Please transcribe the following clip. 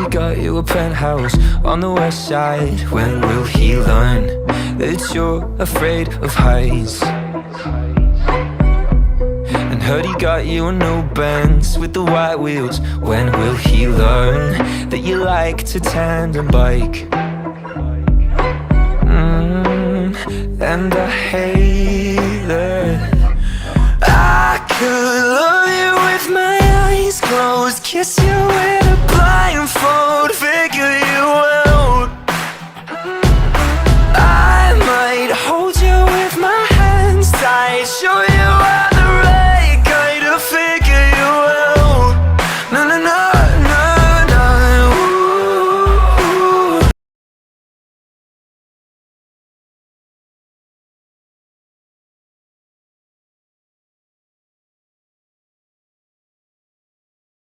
he got you a penthouse on the west side. When will he learn that you're afraid of heights? And heard he got you a new Benz with the white wheels. When will he learn that you like to tandem bike? And I hate that I could love you with my eyes closed, kiss you with a blindfold.